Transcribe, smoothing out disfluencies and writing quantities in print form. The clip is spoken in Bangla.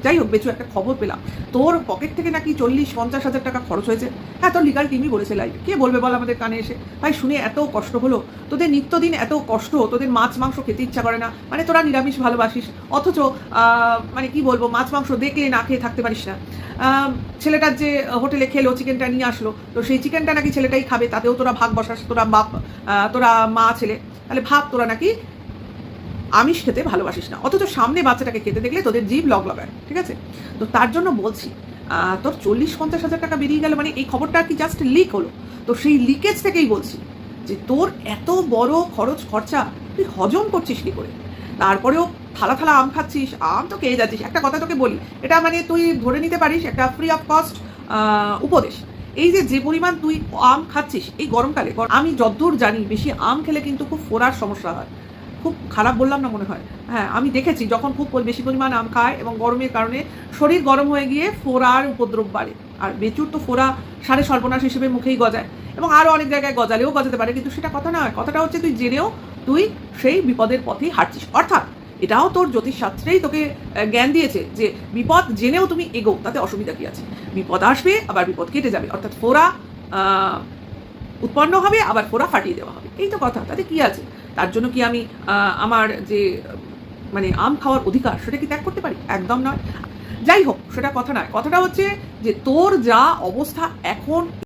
যাই হোক বেচু, একটা খবর পেলাম তোর পকেট থেকে নাকি 40-50 হাজার টাকা খরচ হয়েছে। হ্যাঁ, তোর লিগাল টিমই বলেছে লাইভ, কে বলবে বল আমাদের কানে এসে। ভাই শুনে এত কষ্ট হলো, তোদের নিত্যদিন এত কষ্ট, তোদের মাছ মাংস খেতে ইচ্ছা করে না, মানে তোরা নিরামিষ ভালোবাসিস, অথচ মানে কি বলবো, মাছ মাংস দেখে না খেয়ে থাকতে পারিস না। ছেলেটার যে হোটেলে খেলো, চিকেনটা নিয়ে আসলো, তো সেই চিকেনটা নাকি ছেলেটাই খাবে, তাতেও তোরা ভাগ বসাস, তোরা বাপ, তোরা মা ছেলে, তাহলে ভাব তোরা নাকি আমিষ খেতে ভালোবাসিস না, অথচ সামনে বাচ্চাটাকে খেতে দেখলে তোদের জিভ লাগায়। ঠিক আছে, তো তার জন্য বলছি, তোর 40-50 হাজার টাকা বেরিয়ে গেল, মানে এই খবরটা কি জাস্ট লিক হলো? তো সেই লিকেজ থেকেই বলছি যে তোর এত বড় খরচা তুই হজম করছিস কি করে? তারপরেও থালা থালা আম খাচ্ছিস, আম তো খেয়ে যাচ্ছিস। একটা কথা তোকে বলি, এটা মানে তুই ধরে নিতে পারিস একটা ফ্রি অফ কস্ট উপদেশ। এই যে পরিমাণ তুই আম খাচ্ছিস এই গরমকালে, আমি যতদূর জানি বেশি আম খেলে কিন্তু খুব ফোড়ার সমস্যা হয়। খুব খারাপ বললাম না মনে হয়? হ্যাঁ, আমি দেখেছি যখন খুব বেশি পরিমাণ আম খায় এবং গরমের কারণে শরীর গরম হয়ে গিয়ে ফোড়ার উপদ্রব বাড়ে। আর বেচুর তো ফোড়া সারে সর্বনাশ হিসেবে মুখেই গজায়, এবং আরও অনেক জায়গায় গজালেও গজাতে পারে, কিন্তু সেটা কথা নয়। কথাটা হচ্ছে তুই জেনেও তুই সেই বিপদের পথেই হাঁটছিস। অর্থাৎ এটাও তোর জ্যোতিষশাস্ত্রেই তোকে জ্ঞান দিয়েছে যে বিপদ জেনেও তুমি এগো, তাতে অসুবিধা কি আছে? বিপদ আসবে, আবার বিপদ কেটে যাবে, অর্থাৎ ফোড়া উৎপন্ন হবে, আবার ফোড়া ফাটিয়ে দেওয়া হবে, এই তো কথা। তাতে কি আছে? তার জন্য কি আমি আমার যে মানে আম খাওয়ার অধিকার সেটা কি ত্যাগ করতে পারি? একদম নয়। যাই হোক, সেটা কথা নয়। কথাটা হচ্ছে যে তোর যা অবস্থা এখন